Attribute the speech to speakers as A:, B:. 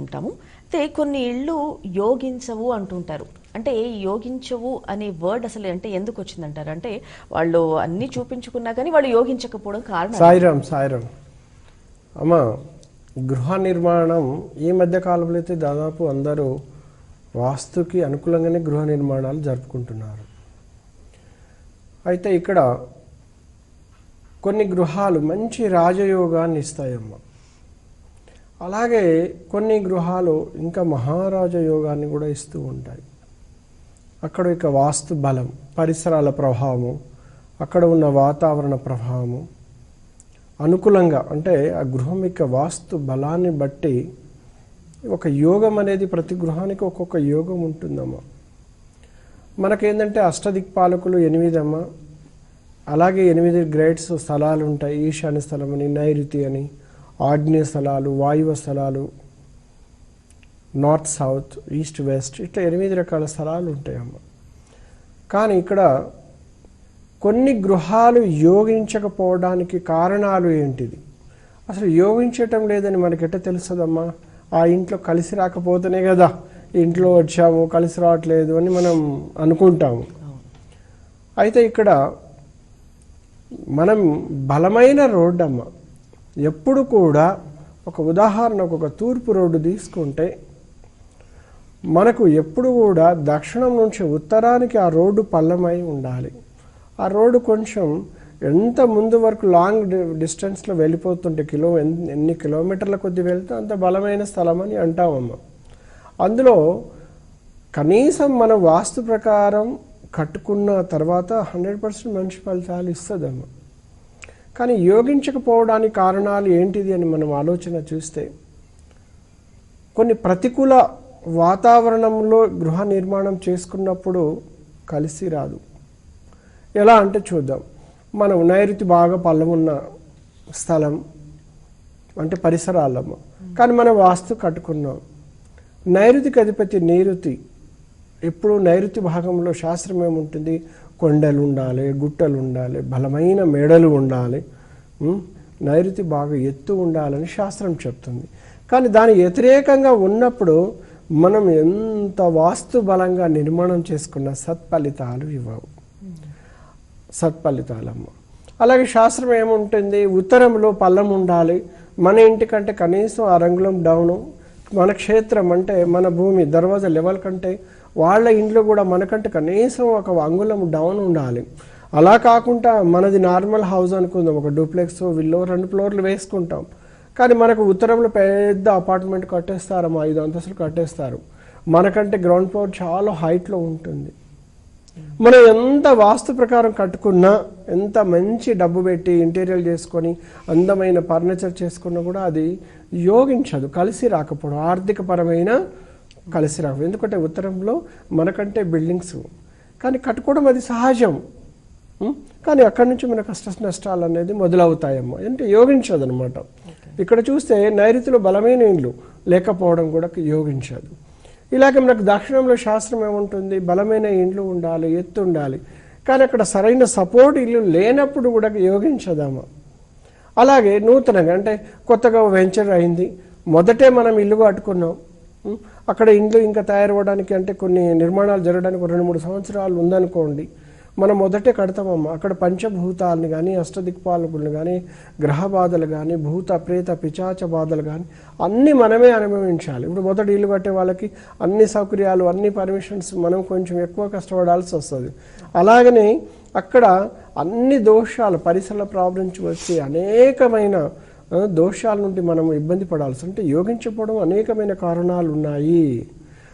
A: ఉంటాము. అయితే కొన్ని ఇళ్ళు యోగించవు అంటుంటారు. అంటే యోగించవు అనే వర్డ్ అసలు అంటే ఎందుకు వచ్చిందంటారు? అంటే వాళ్ళు అన్ని చూపించుకున్నా కానీ వాళ్ళు యోగించకపోవడం కారణం.
B: సాయిరామ్ అమ్మా, గృహ నిర్మాణం ఈ మధ్య కాలంలో అయితే దాదాపు అందరూ వాస్తుకి అనుకూలంగానే గృహ నిర్మాణాలు జరుపుకుంటున్నారు. అయితే ఇక్కడ కొన్ని గృహాలు మంచి రాజయోగాన్ని ఇస్తాయమ్మా. అలాగే కొన్ని గృహాలు ఇంకా మహారాజ యోగాన్ని కూడా ఇస్తూ ఉంటాయి. అక్కడ ఇక వాస్తు బలం, పరిసరాల ప్రభావము, అక్కడ ఉన్న వాతావరణ ప్రభావము అనుకూలంగా, అంటే ఆ గృహం యొక్క వాస్తు బలాన్ని బట్టి ఒక యోగం అనేది ప్రతి గృహానికి ఒక్కొక్క యోగం ఉంటుందమ్మా. మనకేంటంటే అష్టదిక్పాలకులు 8 అమ్మ. అలాగే 8 గ్రేడ్స్ స్థలాలు ఉంటాయి. ఈశాన్య స్థలం అని, నైరుతి అని, ఆగ్నేయ స్థలాలు, వాయువ స్థలాలు, నార్త్ సౌత్, ఈస్ట్ వెస్ట్, ఇట్లా 8 రకాల స్థలాలు ఉంటాయమ్మ. కానీ ఇక్కడ కొన్ని గృహాలు యోగించకపోవడానికి కారణాలు ఏంటిది? అసలు యోగించటం లేదని మనకి ఎట్లా తెలుస్తుందమ్మా? ఆ ఇంట్లో కలిసి రాకపోతేనే కదా ఇంట్లో వచ్చాము, కలిసి రావట్లేదు అని మనం అనుకుంటాము. అయితే ఇక్కడ మనం బలమైన రోడ్డు అమ్మ. ఎప్పుడు కూడా ఒక ఉదాహరణకు ఒక తూర్పు రోడ్డు తీసుకుంటే మనకు ఎప్పుడు కూడా దక్షిణం నుంచి ఉత్తరానికి ఆ రోడ్డు పల్లమై ఉండాలి. ఆ రోడ్డు కొంచెం ఎంత ముందు వరకు లాంగ్ డిస్టెన్స్లో వెళ్ళిపోతుంటే ఎన్ని కిలోమీటర్ల కొద్ది వెళ్తే అంత బలమైన స్థలం అని అంటామమ్మ. అందులో కనీసం మన వాస్తు ప్రకారం కట్టుకున్న తర్వాత 100% మంచి ఫలితాలు ఇస్తుందమ్మ. కానీ యోగించకపోవడానికి కారణాలు ఏంటిది అని మనం ఆలోచన చూస్తే, కొన్ని ప్రతికూల వాతావరణంలో గృహ నిర్మాణం చేసుకున్నప్పుడు కలిసి రాదు. ఎలా అంటే చూద్దాం. మనం నైరుతి బాగా పల్లమున్న స్థలం అంటే పరిసరాలమ్మ. కానీ మనం వాస్తు కట్టుకున్నాం. నైరుతికి అధిపతి నైరుతి. ఎప్పుడు నైరుతి భాగంలో శాస్త్రం ఏముంటుంది? కొండలు ఉండాలి, గుట్టలు ఉండాలి, బలమైన మేడలు ఉండాలి, నైరుతి బాగా ఎత్తు ఉండాలని శాస్త్రం చెప్తుంది. కానీ దాని వ్యతిరేకంగా ఉన్నప్పుడు మనం ఎంత వాస్తు బలంగా నిర్మాణం చేసుకున్న సత్ఫలితాలు ఇవ్వవు. సత్ఫలితాలమ్మ. అలాగే శాస్త్రం ఏముంటుంది? ఉత్తరంలో పల్లం ఉండాలి, మన ఇంటికంటే కనీసం ఆ రంగులం డౌను, మన క్షేత్రం అంటే మన భూమి దర్వాజా లెవెల్ కంటే వాళ్ళ ఇంట్లో కూడా మనకంటే కనీసం ఒక అంగుళం డౌన్ ఉండాలి. అలా కాకుండా మనది నార్మల్ హౌస్ అనుకుందాం, ఒక డూప్లెక్స్ విల్లో 2 ఫ్లోర్లు వేసుకుంటాం. కానీ మనకు ఉత్తరంలో పెద్ద అపార్ట్మెంట్ కట్టేస్తారు, 5 అంతస్తులు కట్టేస్తారు. మనకంటే గ్రౌండ్ ఫ్లోర్ చాలా హైట్లో ఉంటుంది. మనం ఎంత వాస్తు ప్రకారం కట్టుకున్నా, ఎంత మంచి డబ్బు పెట్టి ఇంటీరియర్ చేసుకొని అందమైన ఫర్నిచర్ చేసుకున్నా కూడా అది యోగించదు, కలిసి రాకపోవడం, ఆర్థిక పరమైన కలిసి రావు. ఎందుకంటే ఉత్తరంలో మనకంటే బిల్డింగ్స్, కానీ కట్టుకోవడం అది సహజం. కానీ అక్కడి నుంచి మన కష్ట నష్టాలు అనేది మొదలవుతాయమ్మా. అంటే యోగించదు అనమాట. ఇక్కడ చూస్తే నైరుతిలో బలమైన ఇండ్లు లేకపోవడం కూడా యోగించదు. ఇలాగే మనకు దక్షిణంలో శాస్త్రం ఏముంటుంది? బలమైన ఇండ్లు ఉండాలి, ఎత్తు ఉండాలి. కానీ అక్కడ సరైన సపోర్ట్ ఇల్లు లేనప్పుడు కూడా యోగించదమ్మా. అలాగే నూతనంగా అంటే కొత్తగా వెంచర్ అయింది, మొదటే మనం ఇల్లు కట్టుకున్నాం, అక్కడ ఇండ్లు ఇంకా తయారవ్వడానికి అంటే కొన్ని నిర్మాణాలు జరగడానికి 2-3 సంవత్సరాలు ఉందనుకోండి, మనం మొదటే కడతామమ్మా. అక్కడ పంచభూతాలని కానీ, అష్టదిక్పాలకులను కానీ, గ్రహ బాధలు కానీ, భూత ప్రేత పిచాచ బాధలు కానీ అన్నీ మనమే అనుభవించాలి. ఇప్పుడు మొదటి ఇల్లు కట్టే వాళ్ళకి అన్ని సౌకర్యాలు, అన్ని పర్మిషన్స్ మనం కొంచెం ఎక్కువ కష్టపడాల్సి వస్తుంది. అలాగనే అక్కడ అన్ని దోషాలు, పరిసరాల ప్రాబ్లం నుంచి వచ్చి అనేకమైన దోషాల నుండి మనం ఇబ్బంది పడాల్సి, అంటే యోగించకపోవడం అనేకమైన కారణాలు ఉన్నాయి.